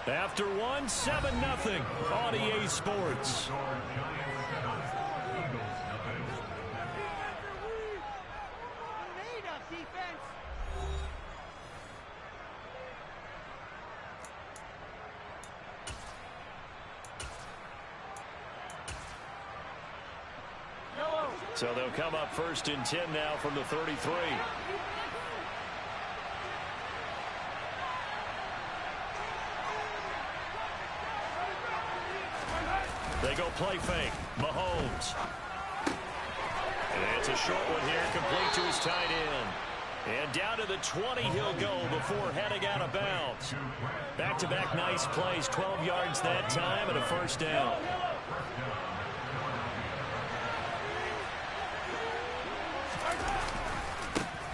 After one, 7-0 on EA Sports. So they'll come up 1st and 10 now from the 33. They go play fake. Mahomes. And it's a short one here, complete to his tight end. And down to the 20 he'll go before heading out of bounds. Back-to-back nice plays, 12 yards that time and a first down.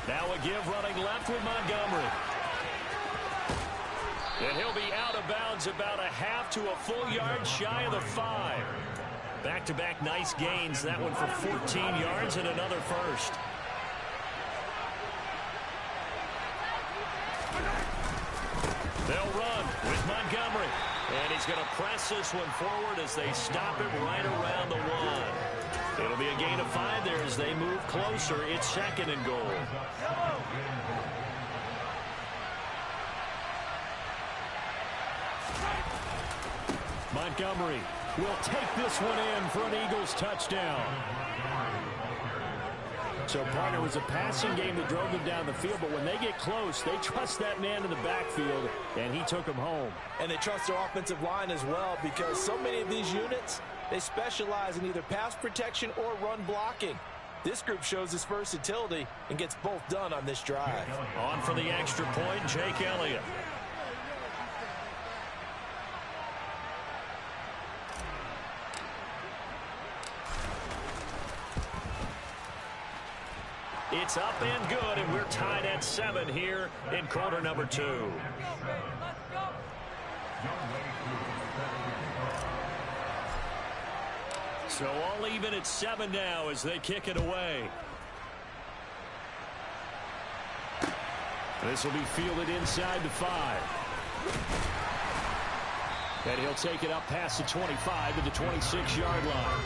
Now a give running left with Montgomery. And he'll be out of bounds about a half to a full yard shy of the 5. Back-to-back nice gains. That one for 14 yards and another first. They'll run with Montgomery. And he's going to press this one forward as they stop it right around the 1. It'll be a gain of 5 there as they move closer. It's 2nd and goal. Montgomery will take this one in for an Eagles touchdown. So, partner, it was a passing game that drove them down the field, but when they get close, they trust that man in the backfield, and he took them home. And they trust their offensive line as well, because so many of these units, they specialize in either pass protection or run blocking. This group shows its versatility and gets both done on this drive. On for the extra point, Jake Elliott. It's up and good, and we're tied at 7 here in quarter number 2. So all even at 7 now as they kick it away. This will be fielded inside the 5. And he'll take it up past the 25 to the 26-yard line.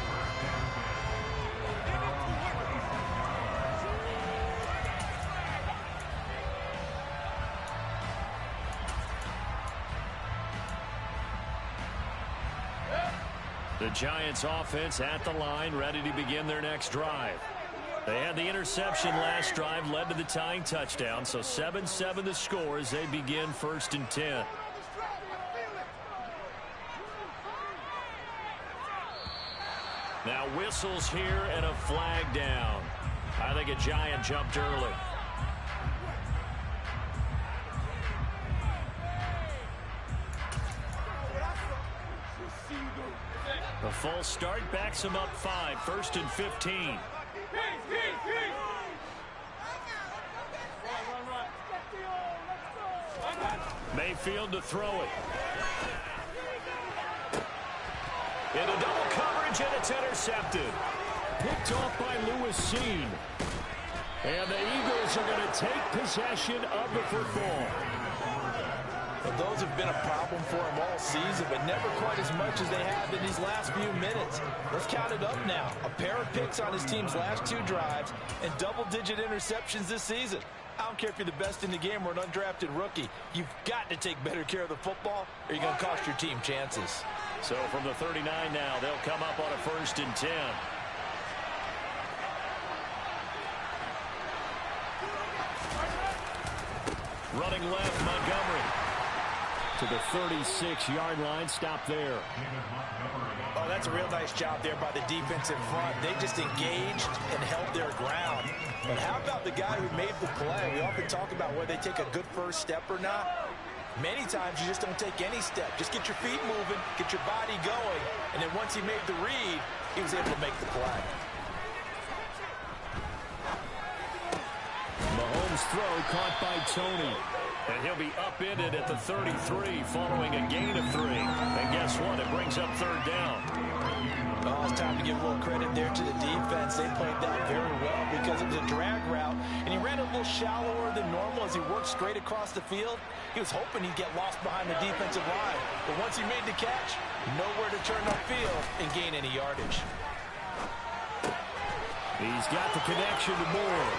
The Giants offense at the line, ready to begin their next drive. They had the interception last drive, led to the tying touchdown, so 7-7 the score as they begin 1st and 10. Now whistles here and a flag down. I think a Giant jumped early. The full start backs him up 5, 1st and 15. Mayfield to throw it. Into double coverage, and it's intercepted. Picked off by Lewis Cine. And the Eagles are going to take possession of the football. Well, those have been a problem for him all season, but never quite as much as they have in these last few minutes. Let's count it up now. A pair of picks on his team's last 2 drives and double-digit interceptions this season. I don't care if you're the best in the game or an undrafted rookie. You've got to take better care of the football or you're going to cost your team chances. So from the 39 now, they'll come up on a 1st and 10. Running left, Montgomery. To the 36-yard line, stop there. Oh, that's a real nice job there by the defensive front. They just engaged and held their ground. But how about the guy who made the play? We often talk about whether they take a good first step or not. Many times you just don't take any step. Just get your feet moving, get your body going, and then once he made the read, he was able to make the play. Mahomes' throw caught by Tony. And he'll be upended at the 33 following a gain of 3. And guess what? It brings up third down. Oh, it's time to give a little credit there to the defense. They played that very well because it was a drag route, and he ran a little shallower than normal as he worked straight across the field. He was hoping he'd get lost behind the defensive line, but once he made the catch, nowhere to turn upfield and gain any yardage. He's got the connection to Moore.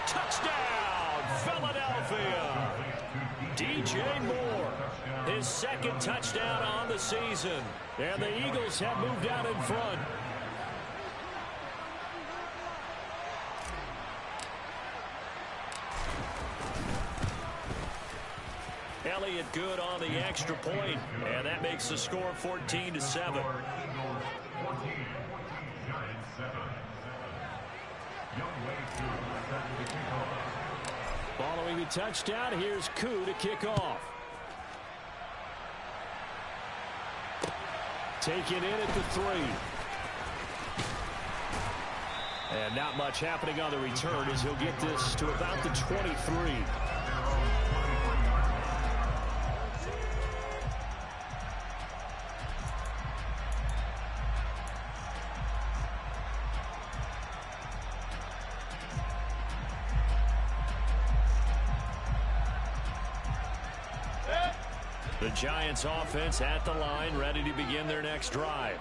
Touchdown, Philadelphia! DJ Moore, his second touchdown on the season. And the Eagles have moved out in front. Elliott good on the extra point, and that makes the score 14-7. Following the touchdown, here's Koo to kick off. Taken in at the 3. And not much happening on the return as he'll get this to about the 23. The Giants offense at the line, ready to begin their next drive.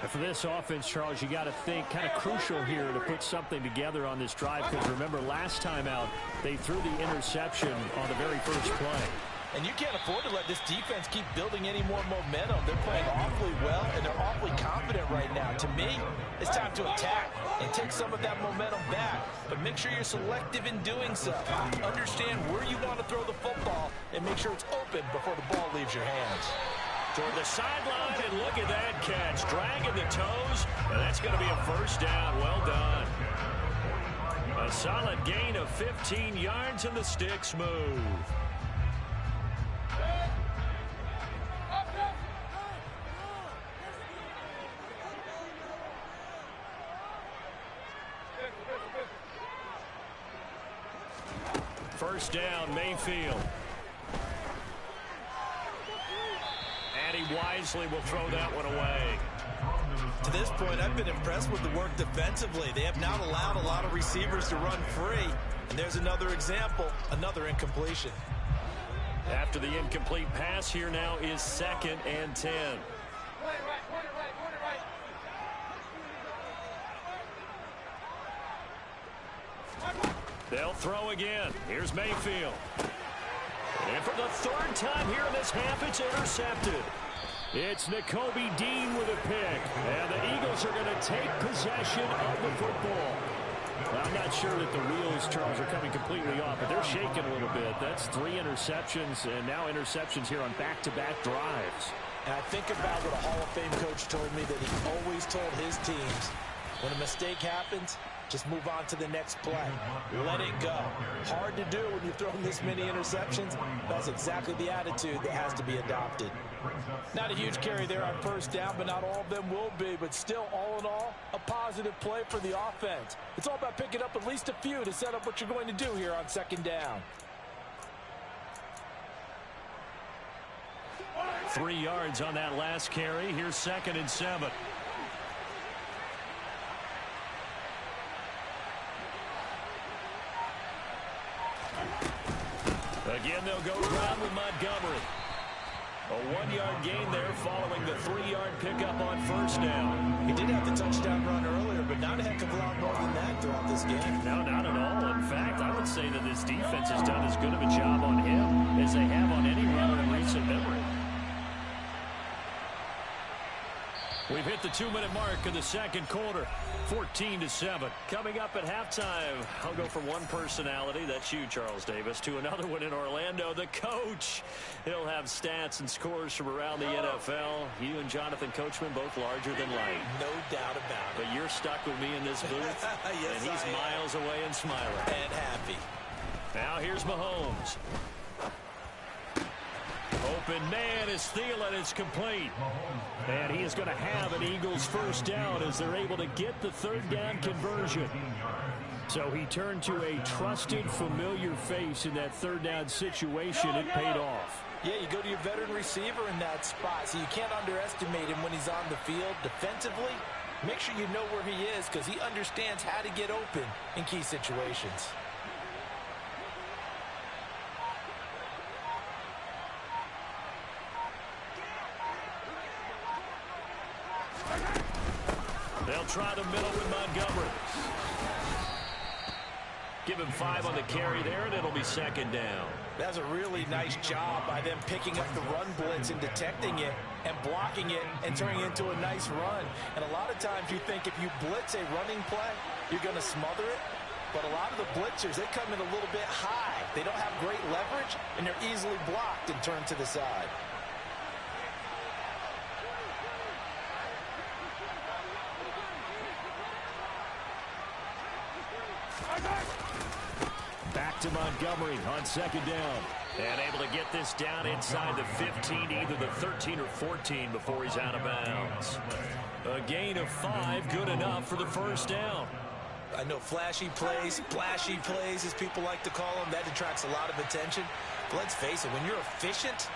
And for this offense, Charles, you got to think kind of crucial here to put something together on this drive, because remember last time out they threw the interception on the very first play. And you can't afford to let this defense keep building any more momentum. They're playing awfully well, and they're awfully confident right now. To me, it's time to attack and take some of that momentum back. But make sure you're selective in doing so. Understand where you want to throw the football and make sure it's open before the ball leaves your hands. Toward the sideline, and look at that catch. Dragging the toes, and that's going to be a first down. Well done. A solid gain of 15 yards, and the sticks move. First down, Mayfield. And he wisely will throw that one away. To this point, I've been impressed with the work defensively. They have not allowed a lot of receivers to run free. And there's another example, another incompletion. After the incomplete pass, here now is 2nd and 10. They'll throw again. Here's Mayfield. And for the 3rd time here in this half, it's intercepted. It's Nakobe Dean with a pick. And the Eagles are going to take possession of the football. Well, I'm not sure that the wheels, Charles, are coming completely off, but they're shaking a little bit. That's 3 interceptions, and now interceptions here on back-to-back drives. And I think about what a Hall of Fame coach told me, that he always told his teams, when a mistake happens, just move on to the next play. Let it go. Hard to do when you've thrown this many interceptions. That's exactly the attitude that has to be adopted. Not a huge carry there on first down, but not all of them will be. But still, all in all, a positive play for the offense. It's all about picking up at least a few to set up what you're going to do here on 2nd down. 3 yards on that last carry. Here's 2nd and 7. Again, they'll go around with Montgomery. A 1-yard gain there following the 3-yard pickup on first down. He did have the touchdown run earlier, but not a heck of a lot more than that throughout this game. No, not at all. In fact, I would say that this defense has done as good of a job on him as they have on any runner in recent memory. We've hit the 2-minute mark of the 2nd quarter, 14-7. Coming up at halftime, I'll go from one personality, that's you, Charles Davis, to another one in Orlando, the coach. He'll have stats and scores from around the NFL. You and Jonathan Coachman, both larger than life. No doubt about it. But you're stuck with me in this booth, yes, and he's miles away and smiling. And happy. Now here's Mahomes. Open man is Thielen. It's complete. And he is going to have an Eagles first down as they're able to get the 3rd down conversion. So he turned to a trusted, familiar face in that third down situation. It paid off. Yeah, you go to your veteran receiver in that spot, so you can't underestimate him when he's on the field defensively. Make sure you know where he is because he understands how to get open in key situations. They'll try the middle with Montgomery. Give him 5 on the carry there, and it'll be second down. That's a really nice job by them picking up the run blitz and detecting it and blocking it and turning it into a nice run. And a lot of times you think if you blitz a running play, you're going to smother it. But a lot of the blitzers, they come in a little bit high. They don't have great leverage, and they're easily blocked and turned to the side. Back to Montgomery on second down. And able to get this down inside the 15, either the 13 or 14 before he's out of bounds. A gain of 5, good enough for the first down. I know flashy plays, splashy plays, as people like to call them, that attracts a lot of attention. But let's face it, when you're efficient,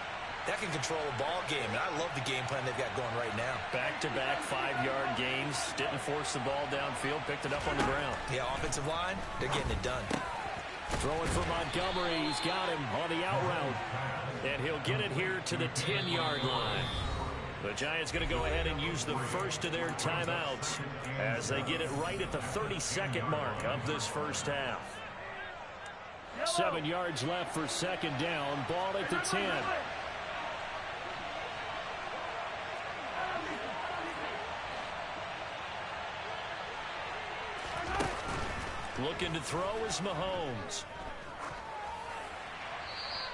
that can control a ball game. And I love the game plan they've got going right now. Back-to-back 5-yard gains. Didn't force the ball downfield. Picked it up on the ground. Yeah, offensive line, they're getting it done. Throwing for Montgomery. He's got him on the out route. And he'll get it here to the 10-yard line. The Giants going to go ahead and use the first of their timeouts as they get it right at the 32nd mark of this first half. 7 yards left for second down. Ball at the 10. Looking to throw is Mahomes.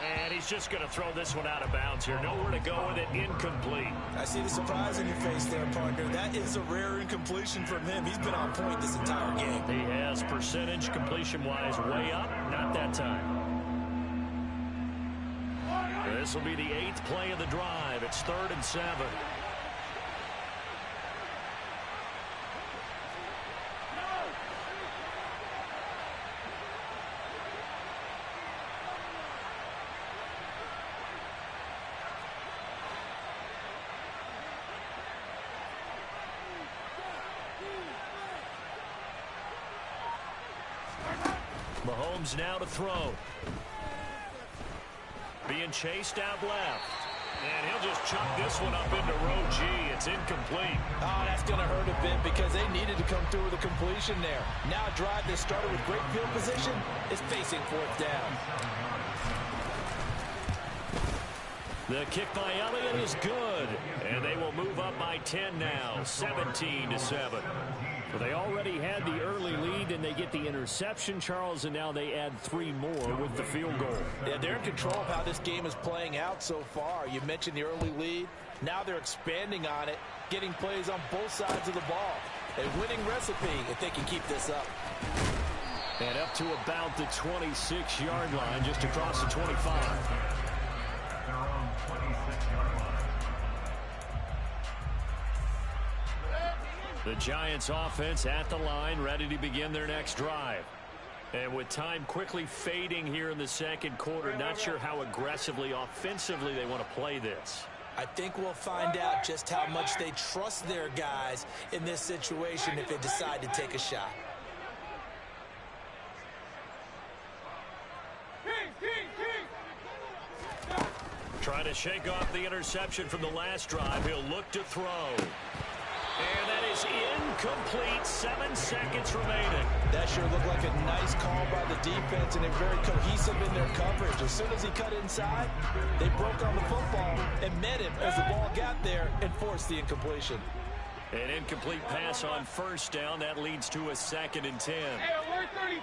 And he's just going to throw this one out of bounds here. Nowhere to go with it. Incomplete. I see the surprise in your face there, partner. That is a rare incompletion from him. He's been on point this entire game. He has percentage completion-wise way up. Not that time. This will be the 8th play of the drive. It's 3rd and 7. Mahomes now to throw. Being chased out left. And he'll just chuck this one up into row G. It's incomplete. Oh, that's going to hurt a bit because they needed to come through with a completion there. Now a drive that started with great field position is facing 4th down. The kick by Elliott is good. And they will move up by 10 now. 17-7. So they already had the early lead, and they get the interception, Charles, and now they add 3 more with the field goal. Yeah, they're in control of how this game is playing out so far. You mentioned the early lead. Now they're expanding on it, getting plays on both sides of the ball. A winning recipe if they can keep this up. And up to about the 26-yard line, just across the 25. The Giants offense at the line, ready to begin their next drive. And with time quickly fading here in the second quarter, not sure how aggressively, offensively they want to play this. I think we'll find out just how much they trust their guys in this situation if they decide to take a shot. Trying to shake off the interception from the last drive. He'll look to throw. And that is incomplete. 7 seconds remaining. That sure looked like a nice call by the defense, and they're very cohesive in their coverage. As soon as he cut inside, they broke on the football and met him as the ball got there and forced the incompletion. An incomplete pass on first down. That leads to a 2nd and 10. Hey, alert 33.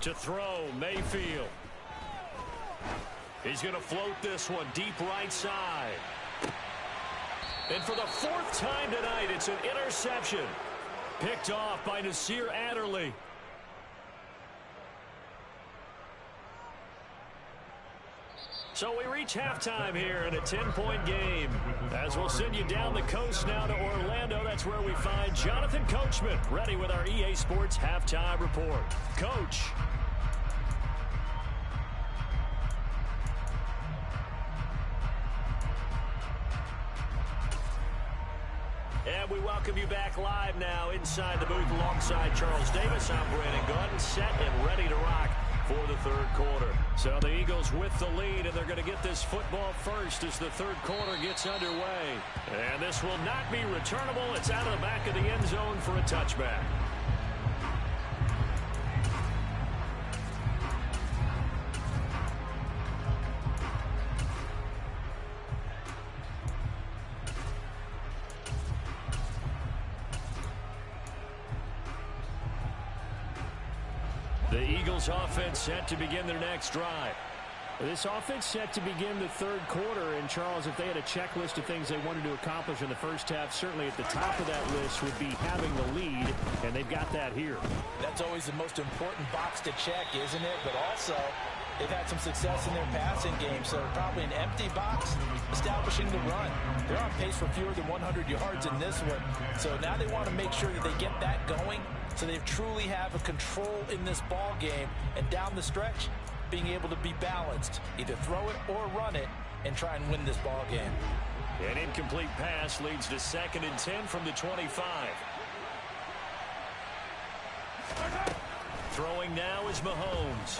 To throw, Mayfield. He's going to float this one deep right side. And for the 4th time tonight, it's an interception. Picked off by Nasir Adderley. So we reach halftime here in a 10-point game. As we'll send you down the coast now to Orlando, that's where we find Jonathan Coachman ready with our EA Sports Halftime Report. Coach. And we welcome you back live now inside the booth alongside Charles Davis. I'm Brandon Gaudin, set and ready to rock for the third quarter. So the Eagles with the lead, and they're going to get this football first as the third quarter gets underway. And this will not be returnable. It's out of the back of the end zone for a touchback. The Eagles offense set to begin their next drive. This offense set to begin the third quarter. And, Charles, if they had a checklist of things they wanted to accomplish in the first half, certainly at the top of that list would be having the lead, and they've got that here. That's always the most important box to check, isn't it? But also, they've had some success in their passing game, so probably an empty box establishing the run. They're on pace for fewer than 100 yards in this one. So now they want to make sure that they get that going so they truly have a control in this ball game. And down the stretch, being able to be balanced, either throw it or run it, and try and win this ball game. An incomplete pass leads to 2nd and 10 from the 25. Throwing now is Mahomes.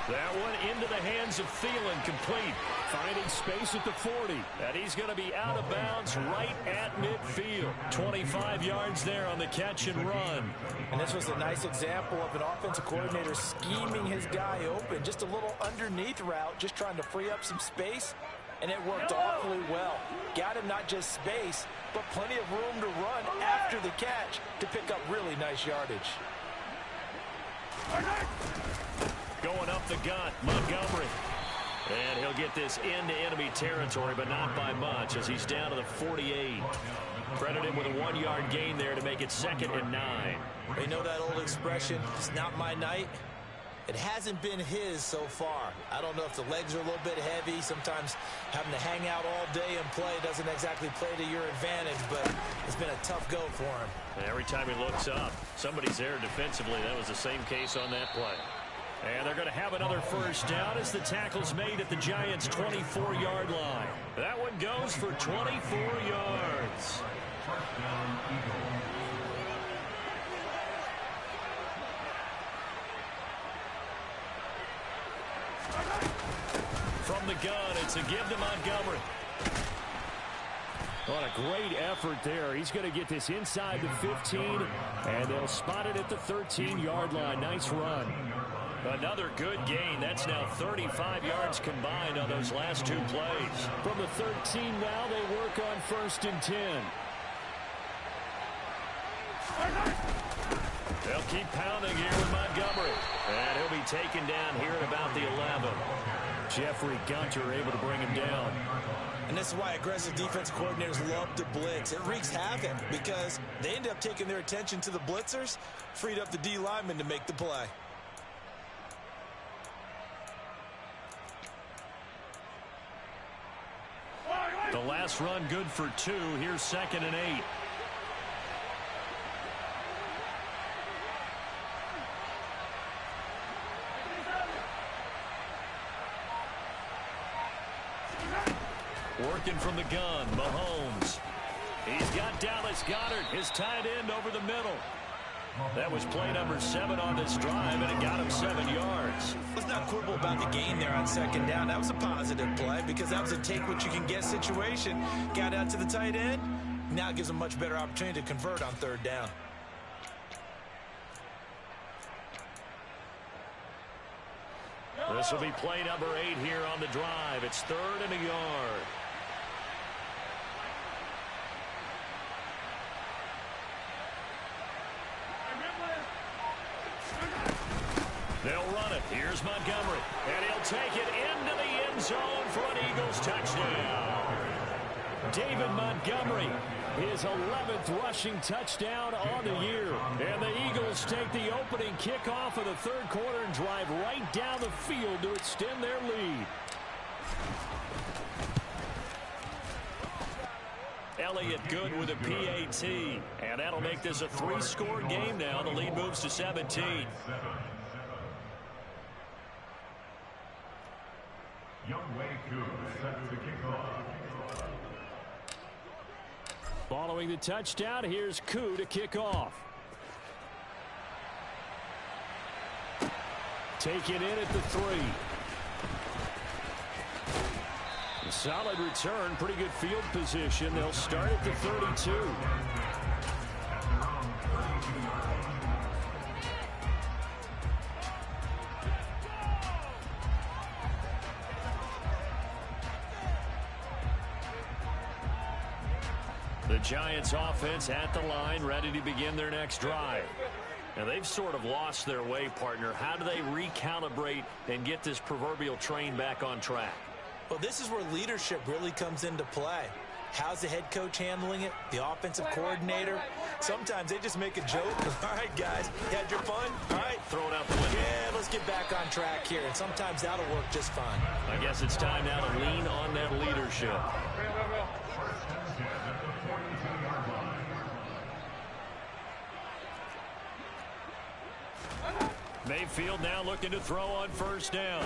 That one into the hands of Thielen, complete. Finding space at the 40. And he's going to be out of bounds right at midfield. 25 yards there on the catch and run. And this was a nice example of an offensive coordinator scheming his guy open. Just a little underneath route, just trying to free up some space. And it worked awfully well. Got him not just space, but plenty of room to run after the catch to pick up really nice yardage. Going up the gut, Montgomery. And he'll get this into enemy territory, but not by much as he's down to the 48. Credit him with a 1-yard gain there to make it 2nd and 9. You know that old expression, it's not my night? It hasn't been his so far. I don't know if the legs are a little bit heavy. Sometimes having to hang out all day and play doesn't exactly play to your advantage, but it's been a tough go for him. And every time he looks up, somebody's there defensively. That was the same case on that play. And they're going to have another first down as the tackle's made at the Giants' 24-yard line. That one goes for 24 yards. From the gun, it's a give to Montgomery. What a great effort there. He's going to get this inside the 15, and they'll spot it at the 13-yard line. Nice run. Another good gain. That's now 35 yards combined on those last 2 plays. From the 13 now, they work on 1st and 10. They'll keep pounding here with Montgomery. And he'll be taken down here at about the 11. Jeffrey Gunter able to bring him down. And this is why aggressive defense coordinators love to blitz. It wreaks havoc because they end up taking their attention to the blitzers, freed up the D lineman to make the play. The last run good for 2. Here's 2nd and 8. Working from the gun, Mahomes. He's got Dallas Goedert, his tight end, over the middle. That was play number 7 on this drive, and it got him 7 yards. Let's not quibble about the gain there on 2nd down. That was a positive play because that was a take-what-you-can-get situation. Got out to the tight end. Now it gives him a much better opportunity to convert on 3rd down. This will be play number 8 here on the drive. It's 3rd and a yard. They'll run it. Here's Montgomery. And he'll take it into the end zone for an Eagles touchdown. David Montgomery his 11th rushing touchdown on the year. And the Eagles take the opening kickoff of the third quarter and drive right down the field to extend their lead. Elliott Good with a PAT. And that'll make this a 3-score game now. The lead moves to 17. Following the touchdown, here's Koo to kick off. Taken in at the 3. A solid return, pretty good field position. They'll start at the 32. The Giants offense at the line, ready to begin their next drive. Now they've sort of lost their way, partner. How do they recalibrate and get this proverbial train back on track? Well, this is where leadership really comes into play. How's the head coach handling it? The offensive coordinator? Sometimes they just make a joke. All right, guys, you had your fun? All right. Throw it out the window. Yeah, let's get back on track here. And sometimes that'll work just fine. I guess it's time now to lean on that leadership. Mayfield now looking to throw on first down.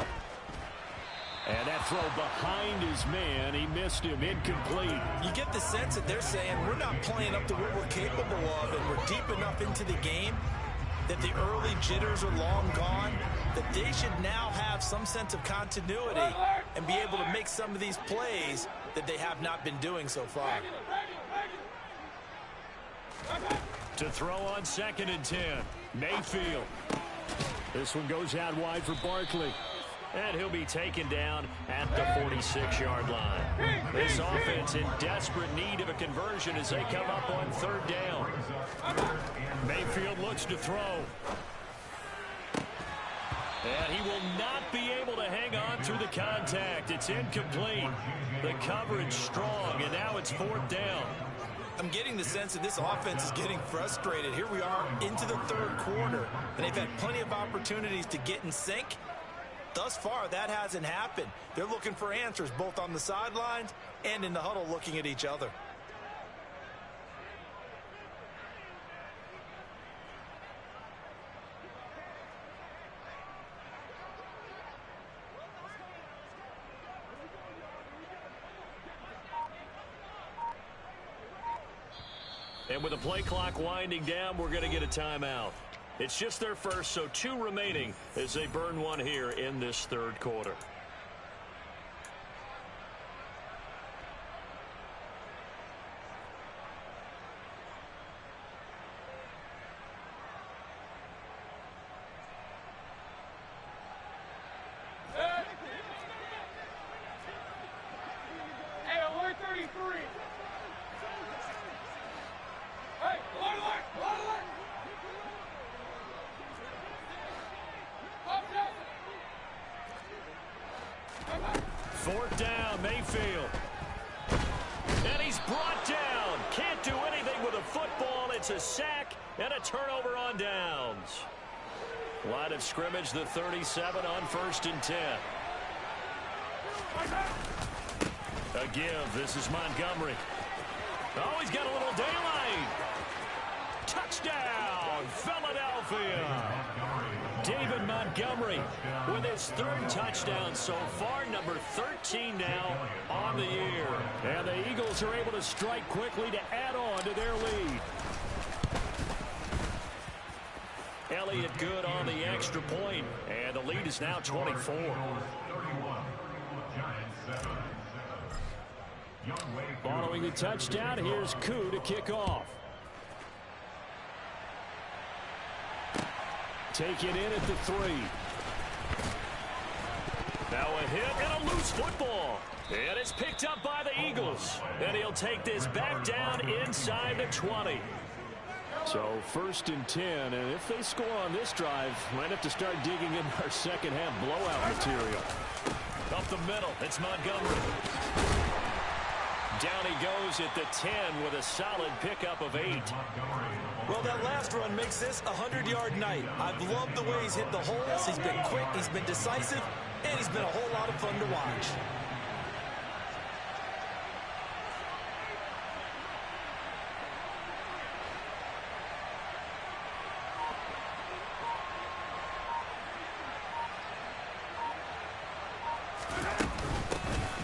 And that throw behind his man, he missed him, incomplete. You get the sense that they're saying we're not playing up to what we're capable of, and we're deep enough into the game that the early jitters are long gone, that they should now have some sense of continuity and be able to make some of these plays that they have not been doing so far. To throw on 2nd and 10, Mayfield. This one goes out wide for Barkley. And he'll be taken down at the 46-yard line. This offense in desperate need of a conversion as they come up on 3rd down. Mayfield looks to throw. And he will not be able to hang on through the contact. It's incomplete. The coverage strong, and now it's 4th down. I'm getting the sense that this offense is getting frustrated. Here we are into the 3rd quarter, and they've had plenty of opportunities to get in sync. Thus far, that hasn't happened. They're looking for answers both on the sidelines and in the huddle looking at each other. And with the play clock winding down, we're going to get a timeout. It's just their first, so 2 remaining as they burn one here in this 3rd quarter. A sack and a turnover on downs. Line of scrimmage, the 37 on 1st and 10. A give. This is Montgomery. Oh, he's got a little daylight. Touchdown, Philadelphia. David Montgomery with his 3rd touchdown so far, number 13 now on the year. And the Eagles are able to strike quickly to add on to their lead. Elliott Good on the extra point, and the lead is now 24. Following the touchdown, here's Koo to kick off. Taken in at the 3. Now a hit and a loose football. And it's picked up by the Eagles. And he'll take this back down inside the 20. So 1st and 10, and if they score on this drive, might have to start digging in our second half blowout material. Up the middle, it's Montgomery. Down he goes at the 10 with a solid pickup of 8. Well, that last run makes this a 100-yard night. I've loved the way he's hit the holes. He's been quick, he's been decisive, and he's been a whole lot of fun to watch.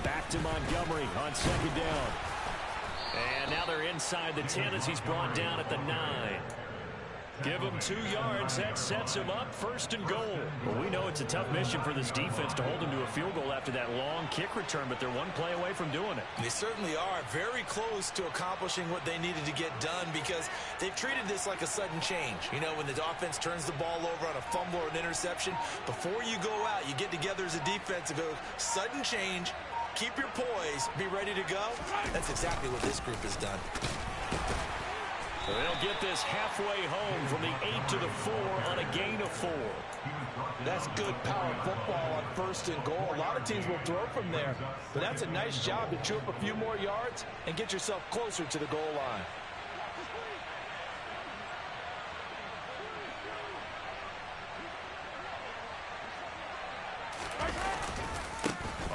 Back to Montgomery on second down. And now they're inside the 10 as he's brought down at the 9. Give him 2 yards. That sets him up first and goal. Well, we know it's a tough mission for this defense to hold him to a field goal after that long kick return, but they're one play away from doing it. They certainly are very close to accomplishing what they needed to get done because they've treated this like a sudden change. You know, when the offense turns the ball over on a fumble or an interception, before you go out, you get together as a defense and go, sudden change, keep your poise, be ready to go. That's exactly what this group has done. They'll get this halfway home from the 8 to the 4 on a gain of 4. That's good power football on first and goal. A lot of teams will throw from there, but that's a nice job to chew up a few more yards and get yourself closer to the goal line.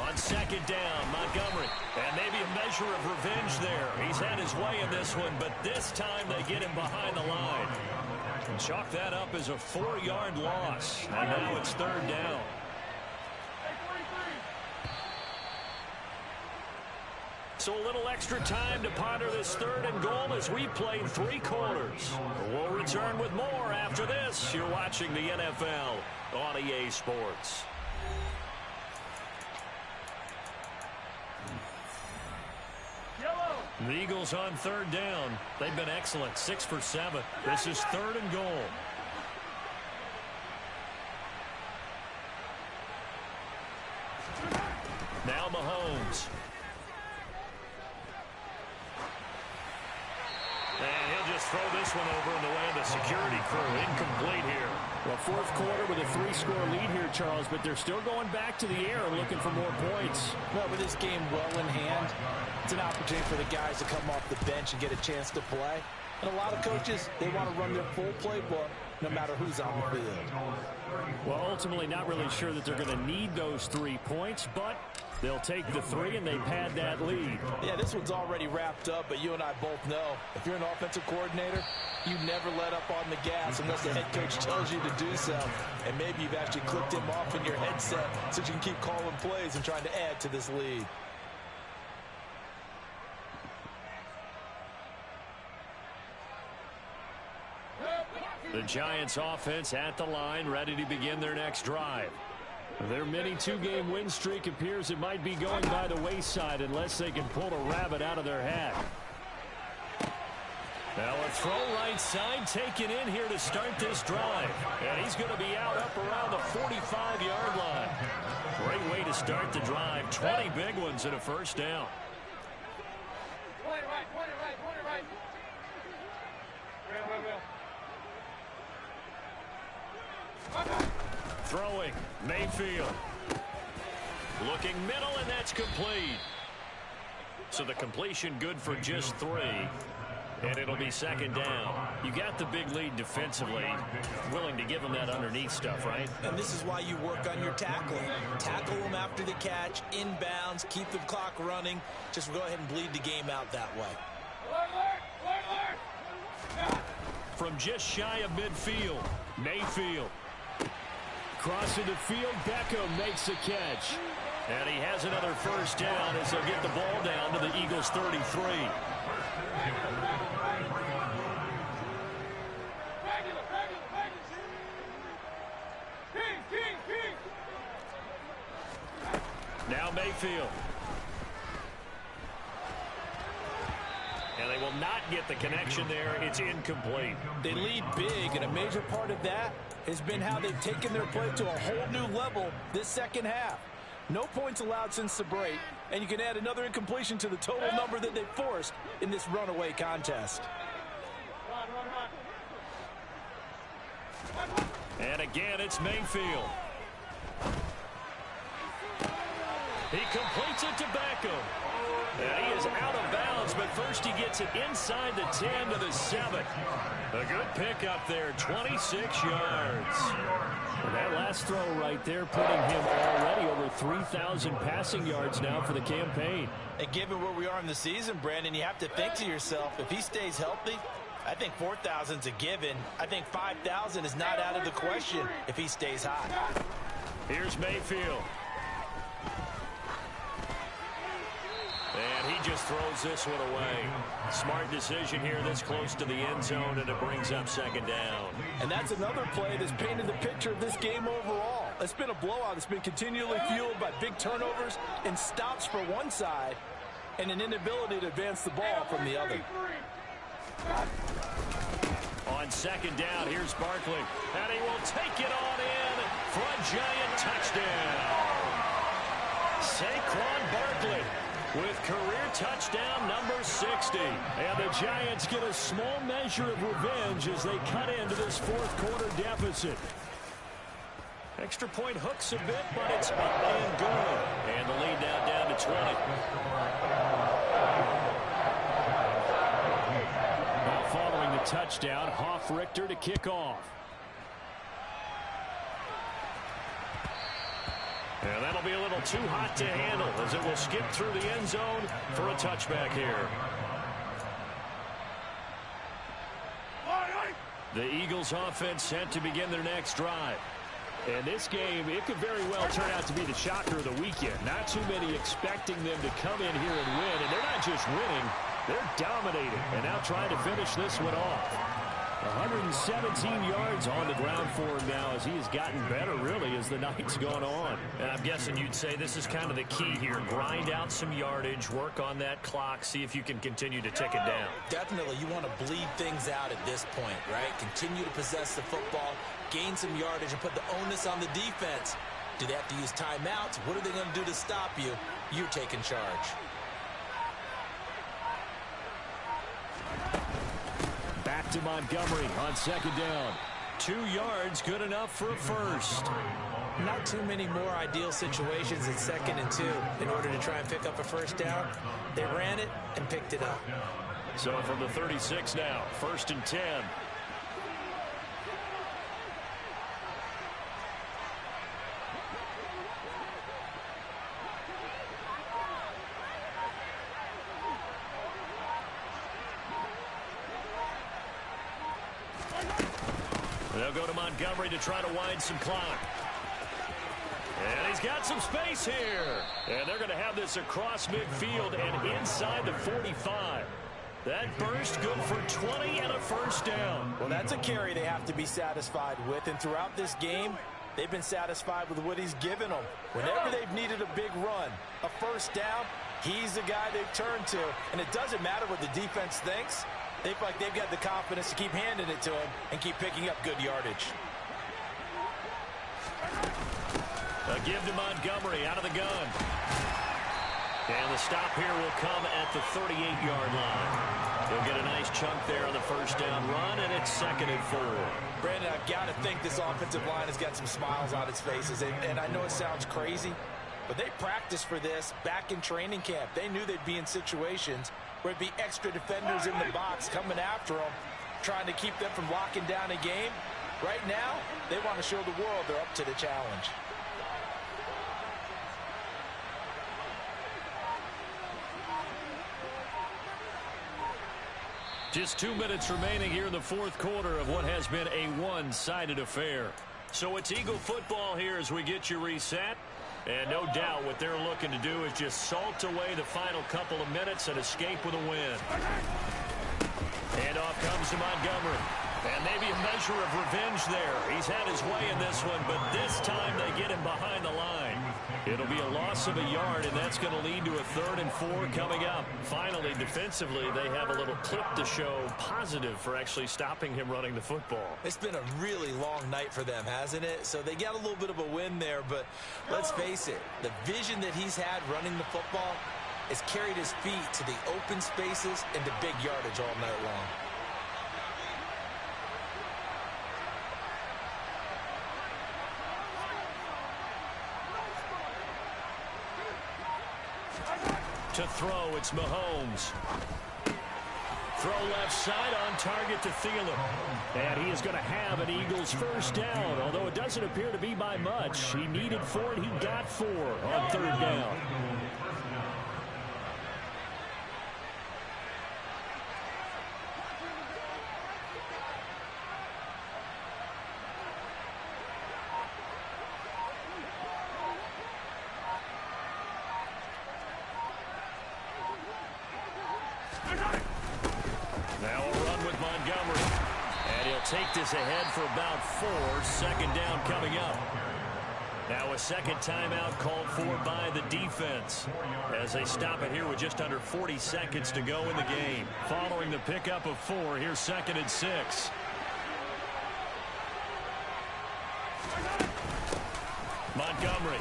On second down, Montgomery. And maybe a measure of revenge there. He's had his way in this one, but this time they get him behind the line. And chalk that up as a 4-yard loss. And now it's third down. So a little extra time to ponder this third and goal as we played 3 quarters. We'll return with more after this. You're watching the NFL on EA Sports. The Eagles on third down. They've been excellent, 6 for 7. This is third and goal. Now Mahomes. And he'll just throw this one over in the way of the security crew. Incomplete here. Well, fourth quarter with a 3-score lead here, Charles, but they're still going back to the air looking for more points. Well, with this game well in hand, it's an opportunity for the guys to come off the bench and get a chance to play. And a lot of coaches, they want to run their full playbook no matter who's on the field. Well, ultimately not really sure that they're going to need those 3 points, but they'll take the 3 and they've had that lead. Yeah, this one's already wrapped up, but you and I both know if you're an offensive coordinator, you never let up on the gas unless the head coach tells you to do so. And maybe you've actually clicked him off in your headset so you can keep calling plays and trying to add to this lead. The Giants offense at the line, ready to begin their next drive. Their mini 2-game win streak appears it might be going by the wayside unless they can pull a rabbit out of their hat. Now a throw right side taken in here to start this drive. And he's going to be out up around the 45-yard line. Great way to start the drive. 20 big ones and a first down. Throwing, Mayfield. Looking middle, and that's complete. So the completion good for just 3. And it'll be second down. You got the big lead defensively. Willing to give them that underneath stuff, right? And this is why you work on your tackling. Tackle them after the catch, inbounds, keep the clock running. Just go ahead and bleed the game out that way. From just shy of midfield, Mayfield. Crossing the field, Beckham makes a catch. And he has another first down as they'll get the ball down to the Eagles' 33. Now Mayfield. And they will not get the connection there. It's incomplete. They lead big, and a major part of that has been how they've taken their play to a whole new level this second half. No points allowed since the break, and you can add another incompletion to the total number that they forced in this runaway contest. And again, it's Mayfield. He completes it to Beckham. And he is out of At first, he gets it inside the 10 to the 7. A good pickup there, 26 yards. And that last throw right there putting him already over 3,000 passing yards now for the campaign. And given where we are in the season, Brandon, you have to think to yourself, if he stays healthy, I think 4,000 is a given. I think 5,000 is not out of the question if he stays hot. Here's Mayfield. And he just throws this one away. Smart decision here this close to the end zone, and it brings up second down. And that's another play that's painted the picture of this game overall. It's been a blowout. It's been continually fueled by big turnovers and stops for one side and an inability to advance the ball from the other. On second down, here's Barkley. And he will take it on in for a giant touchdown. Saquon Barkley with career touchdown number 60. And the Giants get a small measure of revenge as they cut into this fourth quarter deficit. Extra point hooks a bit, but it's up and good. And the lead now down to 20. Now following the touchdown, Hoff-Richter to kick off. And that'll be a little too hot to handle as it will skip through the end zone for a touchback here. The Eagles offense set to begin their next drive. And this game, it could very well turn out to be the shocker of the weekend. Not too many expecting them to come in here and win. And they're not just winning, they're dominating. And now trying to finish this one off. 117 yards on the ground for him now as he has gotten better, really, as the night's gone on. And I'm guessing you'd say this is kind of the key here. Grind out some yardage, work on that clock, see if you can continue to tick it down. Definitely, you want to bleed things out at this point, right? Continue to possess the football, gain some yardage, and put the onus on the defense. Do they have to use timeouts? What are they going to do to stop you? You're taking charge. Back to Montgomery on second down. 2 yards, good enough for a first. Not too many more ideal situations at 2nd and 2 in order to try and pick up a first down. They ran it and picked it up. So from the 36 now, 1st and 10. They'll go to Montgomery to try to wind some clock. And he's got some space here. And they're going to have this across midfield and inside the 45. That burst good for 20 and a first down. Well, that's a carry they have to be satisfied with. And throughout this game, they've been satisfied with what he's given them. Whenever they've needed a big run, a first down, he's the guy they've turned to. And it doesn't matter what the defense thinks. They feel like they've got the confidence to keep handing it to him and keep picking up good yardage. A give to Montgomery out of the gun. And the stop here will come at the 38-yard line. They'll get a nice chunk there on the first down run, and it's 2nd and 4. Brandon, I've got to think this offensive line has got some smiles on its faces. And I know it sounds crazy, but they practiced for this back in training camp. They knew they'd be in situations where it'd be extra defenders in the box coming after them, trying to keep them from locking down a game. Right now, they want to show the world they're up to the challenge. Just 2 minutes remaining here in the fourth quarter of what has been a one-sided affair. So it's Eagle football here as we get you reset. And no doubt what they're looking to do is just salt away the final couple of minutes and escape with a win. And off comes to Montgomery. And maybe a measure of revenge there. He's had his way in this one, but this time they get him behind the line. It'll be a loss of a yard, and that's going to lead to a 3rd and 4 coming up. Finally, defensively, they have a little clip to show positive for actually stopping him running the football. It's been a really long night for them, hasn't it? So they got a little bit of a win there, but let's face it, the vision that he's had running the football has carried his feet to the open spaces and to big yardage all night long. To throw, it's Mahomes. Throw left side on target to Thielen. And he is going to have an Eagles first down, although it doesn't appear to be by much. He needed 4, and he got 4 on third down. Now a run with Montgomery. And he'll take this ahead for about 4. Second down coming up. Now a second timeout called for by the defense as they stop it here with just under 40 seconds to go in the game. Following the pickup of 4, here's 2nd and 6. Montgomery.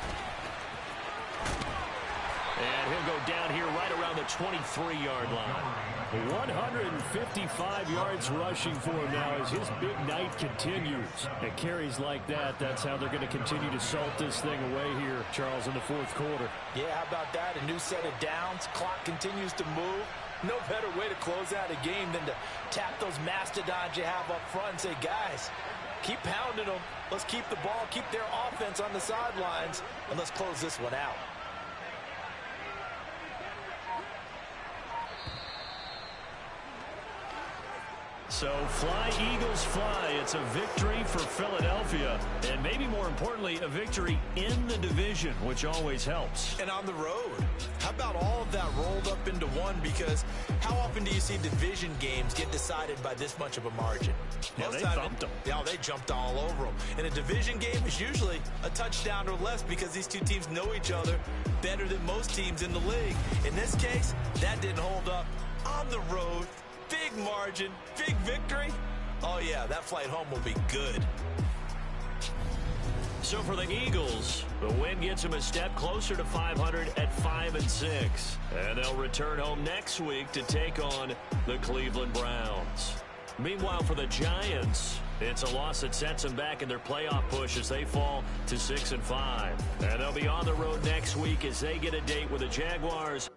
And he'll go down here right around the 23-yard line. 155 yards rushing for him now as his big night continues. At carries like that, that's how they're going to continue to salt this thing away here, Charles, in the fourth quarter. Yeah, how about that? A new set of downs. Clock continues to move. No better way to close out a game than to tap those mastodons you have up front and say, guys, keep pounding them. Let's keep the ball, keep their offense on the sidelines, and let's close this one out. So fly, Eagles, fly. It's a victory for Philadelphia. And maybe more importantly, a victory in the division, which always helps. And on the road. How about all of that rolled up into one? Because how often do you see division games get decided by this much of a margin? Yeah, they thumped them. Yeah, they jumped all over them. And a division game is usually a touchdown or less because these two teams know each other better than most teams in the league. In this case, that didn't hold up. On the road, big margin, big victory. Oh, yeah, that flight home will be good. So for the Eagles, the win gets them a step closer to 500 at 5-6. And they'll return home next week to take on the Cleveland Browns. Meanwhile, for the Giants, it's a loss that sets them back in their playoff push as they fall to 6-5. And they'll be on the road next week as they get a date with the Jaguars